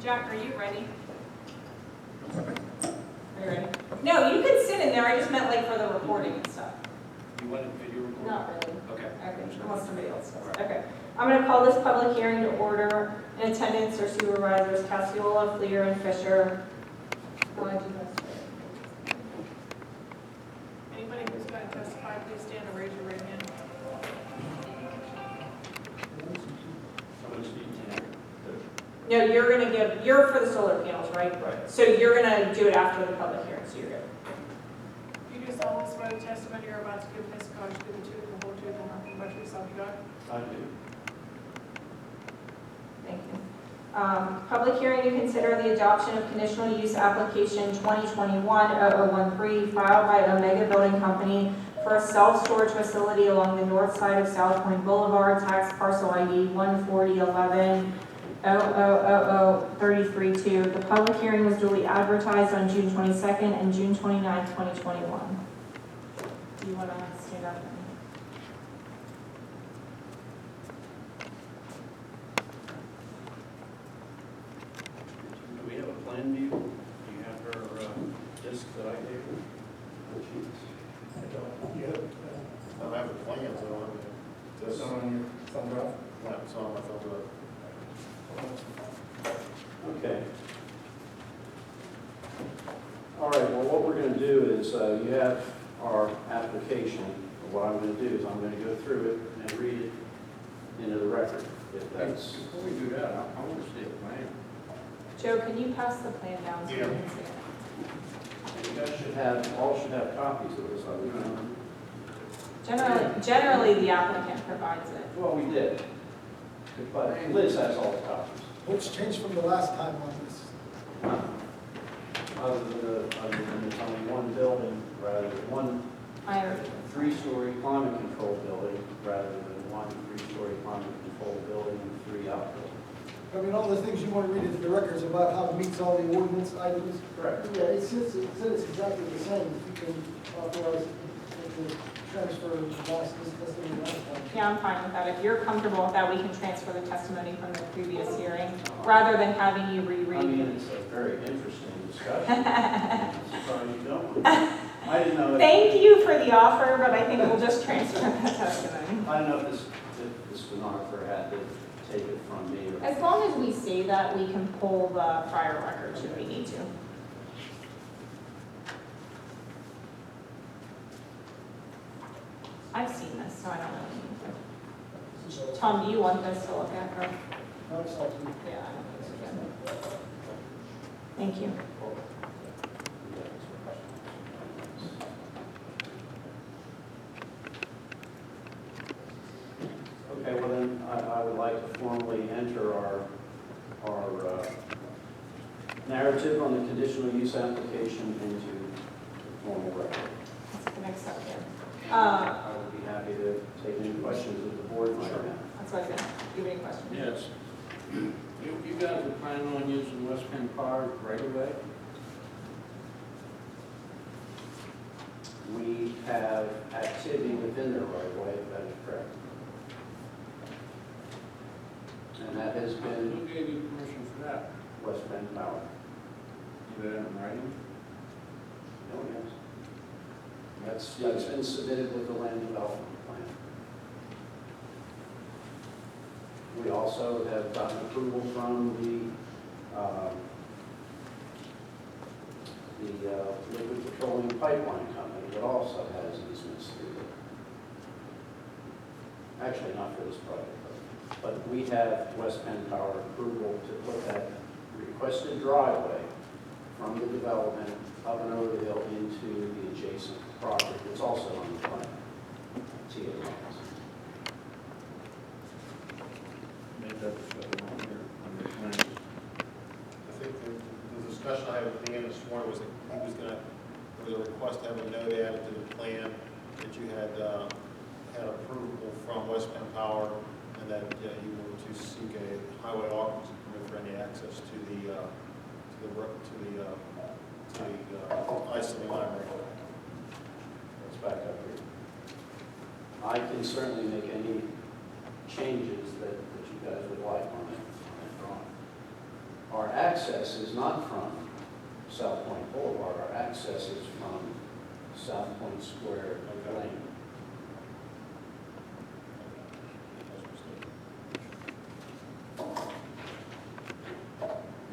Jack, are you ready? Are you ready? No, you can sit in there. I just meant like for the recording and stuff. You want to video record? Not really. Okay. Okay, unless somebody else does. Okay. I'm going to call this public hearing to order. In attendance are Supervisors Cassiola, Fleer, and Fisher. Anybody who's going to testify, please stand and raise your right hand. No, you're going to give, you're for the solar panels, right? Right. So you're going to do it after the public hearing, so you're good. You do solemnly swear the testimony you're about to give in this cause, give the truth, the whole truth, and nothing but yourself, so help you God. I do. Thank you. Public hearing to consider the adoption of conditional use application 2021-0013 filed by Omega Building Company for a self-storage facility along the north side of Southpointe Boulevard, tax parcel ID 14011-0000332. The public hearing was duly advertised on June 22nd and June 29th, 2021. Do you want to stand up? Do we have a plan view? Do you have her disc that I gave her? I don't have the plans, I don't have it. Just on your thumb drive? Yeah, it's on my thumb drive. Okay. All right, well, what we're going to do is you have our application. What I'm going to do is I'm going to go through it and read it into the record. If that's, Before we do that, I want to see a plan. Joe, can you pass the plan down so we Yeah. can see it? you guys should have, all should have copies of this. Generally, the applicant provides it. Well, we did. But Liz has all the copies. What's changed from the last time on this? Other than there's only one building rather than one I already. three-story climate control building rather than one three-story climate control building and three outbuildings. I mean, all the things you want to read into the records about how it meets all the ordinance items. Correct. Yeah, it says it's exactly the same. If you can authorize it to transfer the last, this testimony last time. Yeah, I'm fine with that. If you're comfortable with that, we can transfer the testimony from the previous hearing, rather than having you I mean, reread. it's a very interesting discussion. I'm surprised you don't. I didn't know. Thank you for the offer, but I think we'll just transfer the testimony. I don't know if the stenographer had to take it from me or. As long as we say that, we can pull the prior record should we need to. I've seen this, so I don't really need So, to. Tom, do you want this to look at? Or? no, it's not true. Yeah, I don't think so. Thank you. Okay, well then, I would like to formally enter our narrative on the conditional use application into the formal record. That's the next step here. I would be happy to take any questions that the board might have. That's what I said. Do you have any questions? Yes. You guys are planning on using West Penn Power right away? We have activity within the right of way, that is correct. And that has been Who gave you permission for that? West Penn Power. You had it in writing? Oh, yes. That's been submitted with the land development plan. We also have gotten approval from the liquid petroleum pipeline company that also has easements through it. Actually, not for this project, but we have West Penn Power approval to put that requested driveway from the development up and over the hill into the adjacent property. It's also on the plan. TA lines. Made that discussion on here, on the plan. I think the discussion I had with Dan this morning was that he was gonna, there was a request to have a note added to the plan that you had approval from West Penn Power, and that you were to seek a highway occupancy permit for any access to the I-79 right away. Let's back up here. I can certainly make any changes that you guys would like on that drawing. Our access is not from Southpointe Boulevard, our access is from Southpointe Square Lane.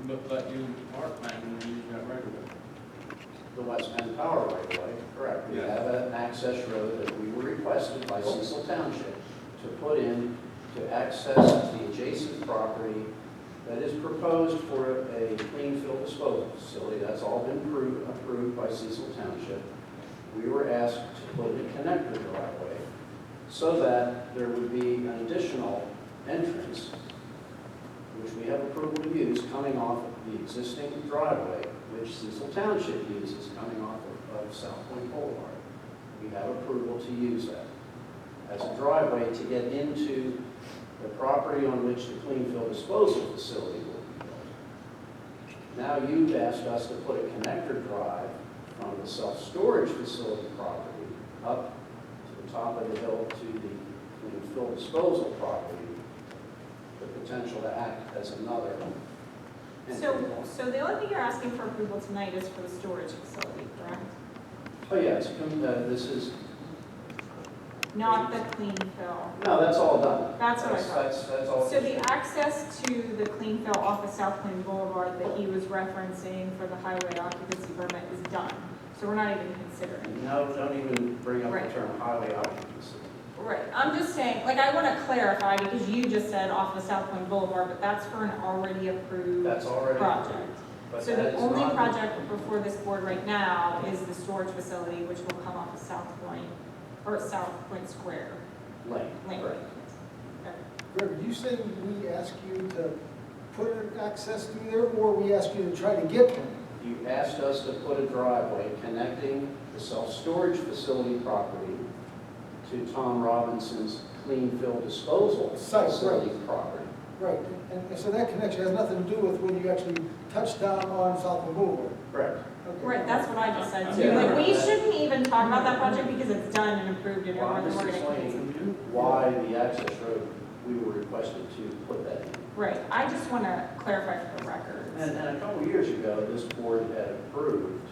But you are planning to use that right away. The West Penn Power right away, correct. We Yeah. have an access road that we were requested by Cecil Township to put in to access the adjacent property that is proposed for a clean fill disposal facility. That's all been approved by Cecil Township. We were asked to put in a connector driveway so that there would be an additional entrance, which we have approval to use, coming off of the existing driveway, which Cecil Township uses coming off of Southpointe Boulevard. We have approval to use that as a driveway to get into the property on which the clean fill disposal facility will be built. Now you've asked us to put a connector drive from the self-storage facility property up to the top of the hill to the clean fill disposal property, the potential to act as another entry point. So the only thing you're asking for approval tonight is for the storage facility, correct? Oh, yeah, this is, Not the clean fill. no, that's all done. That's what I thought. That's all. So the access to the clean fill off of Southpointe Boulevard that he was referencing for the highway occupancy permit is done. So we're not even considering. No, don't even bring up Right. the term highway occupancy. Right, I'm just saying, like, I want to clarify because you just said off of Southpointe Boulevard, but that's for an already approved That's already. project. But So that the is only not- project before this board right now is the storage facility, which will come off of Southpointe, or Southpointe Square Lane. Lane. Correct. Okay. Greg, are you saying we ask you to put an access through there, or we ask you to try to get one? You asked us to put a driveway connecting the self-storage facility property to Tom Robinson's clean fill disposal Site, facility property. Right, and so that connection has nothing to do with when you actually touch down on Southwood Boulevard. Correct. Okay. Right, that's what I just said too. Yeah. Like, we shouldn't even talk about that project because it's done and approved and Well, I'm everyone's just working. explaining why the access road, we were requested to put that in. Right, I just want to clarify for the records. And a couple of years ago, this board had approved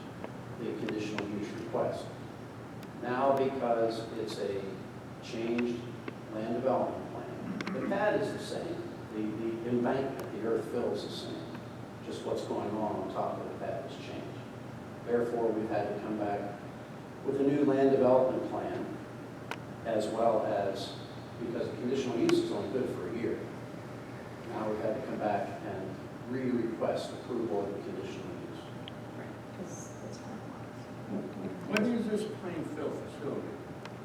the conditional use request. Now, because it's a changed land development plan, the pad is the same, the embankment, the earth fill is the same. Just what's going on top of the pad has changed. Therefore, we've had to come back with a new land development plan, as well as, because the conditional use is only good for a year. Now we've had to come back and re-request approval of the conditional use. Right, 'cause it's fine. What is this plain fill facility?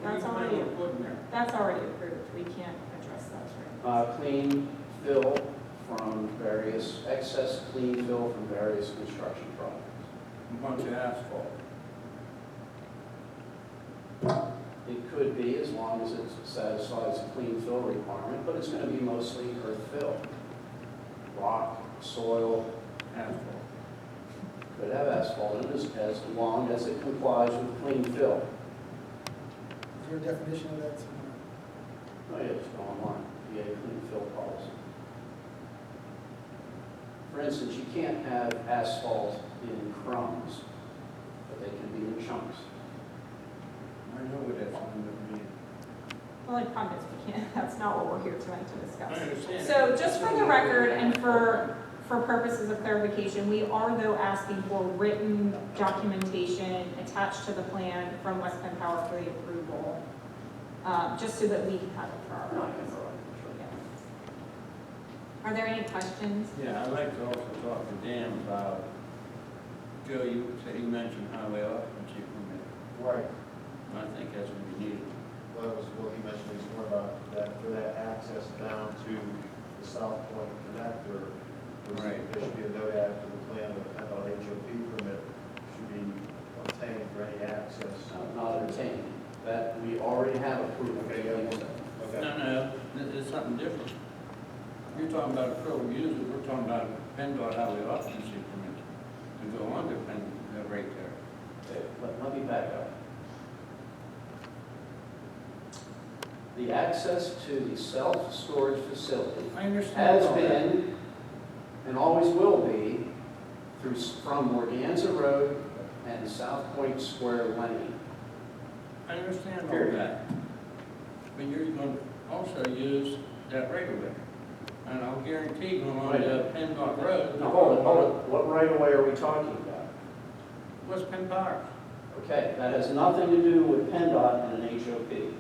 What are you That's already- planning on putting there? That's already approved, we can't address that right Clean fill from various, excess clean fill from various construction projects. A bunch of asphalt. It could be, as long as it satisfies the clean fill requirement, but it's going to be mostly earth fill. Rock, soil, Asphalt. could have asphalt in it as long as it complies with clean fill. Is there a definition of that somewhere? Oh, yeah, just go online, PA clean fill policy. For instance, you can't have asphalt in crumbs, but they can be in chunks. I know what that's going to mean. The only problem is we can't, that's not what we're here tonight to discuss. I understand. So just for the record and for purposes of clarification, we are though asking for written documentation attached to the plan from West Penn Power for the approval, just so that we can have it for our No, I can records. provide it, sure. Yeah. Are there any questions? Yeah, I'd like to also talk to Dan about, Joe, you mentioned highway occupancy permit. Right. I think that's going to be needed. Well, that was what he mentioned, he's more about that, for that access down to the Southpointe connector. Right. There should be a note added to the plan that an HOP permit should be obtained for any access. Not obtained. That, we already have approval. Okay, yeah. Okay. No, it's something different. You're talking about a fill user, we're talking about a PennDOT highway occupancy permit to go under Penn, right there. Okay, let me back up. The access to the self-storage facility I understand has all that. been and always will be, from Morganza Road and Southpointe Square Lane. I understand all Period. that. But you're going to also use that right of way. And I'll guarantee going on to PennDOT Road. Now, hold it. What right of way are we talking about? West Penn Power. Okay, that has nothing to do with PennDOT and an HOP.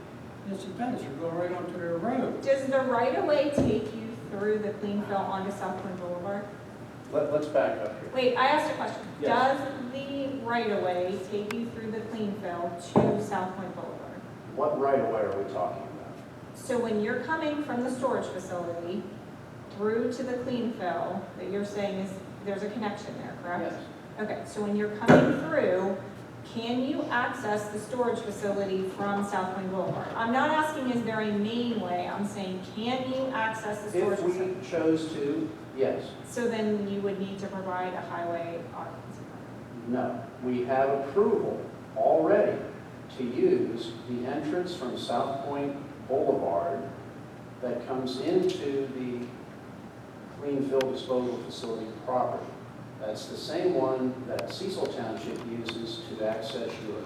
Yes, it does. You're going right onto their road. Does the right-of-way take you through the clean fill onto Southpointe Boulevard? Let's back up here. Wait, I asked a question. Yes. Does the right-of-way take you through the clean fill to Southpointe Boulevard? What right of way are we talking about? So when you're coming from the storage facility through to the clean fill, that you're saying is, there's a connection there, correct? Yes. Okay, so when you're coming through, can you access the storage facility from Southpointe Boulevard? I'm not asking is there a main way, I'm saying can you access the storage If we facility? chose to, yes. So then you would need to provide a highway occupancy permit. No. We have approval already to use the entrance from Southpointe Boulevard that comes into the clean fill disposal facility property. That's the same one that Cecil Township uses to access your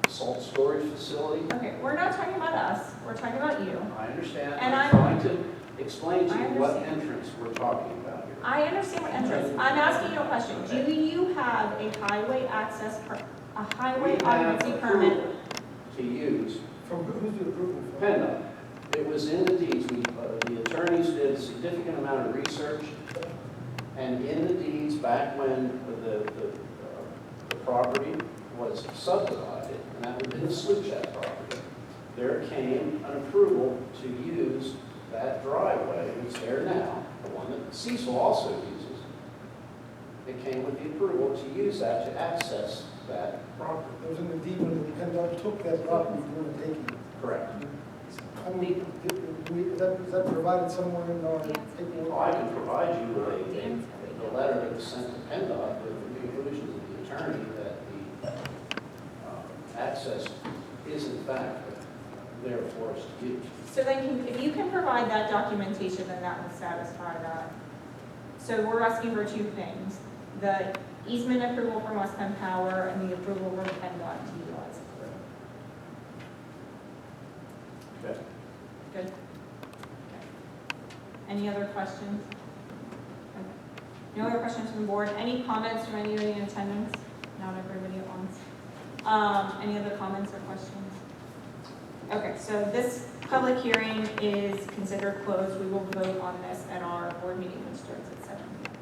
salt storage facility. Okay, we're not talking about us, we're talking about you. I understand. And I'm trying to explain to you I what understand. entrance we're talking about here. I understand what entrance, I'm asking you a question. Do you have a highway a highway We have occupancy permit? approval to use From who's the approval from? PennDOT. It was in the deeds. The attorneys did a significant amount of research, and in the deeds, back when the property was subdivided, and that would have been the Sluchat property, there came an approval to use that driveway, it's there now, the one that Cecil also uses. It came with the approval to use that to access that property. It was in the deed when the PennDOT took that property for the taking. Correct. I mean, is that provided somewhere in our paperwork? Well, I can provide you with a letter that was sent to PennDOT with the conclusions of the attorney that the access is in fact there for us to use. So then, if you can provide that documentation, then that would satisfy that. So we're asking for two things: the easement approval from West Penn Power and the approval from PennDOT to utilize it. Okay. Good. Okay. Any other questions? Okay. No other questions from the board? Any comments from anybody in attendance? Not everybody at once. Any other comments or questions? Okay, so this public hearing is considered closed. We will vote on this at our board meeting, which starts at 7 p.m.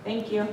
Thank you.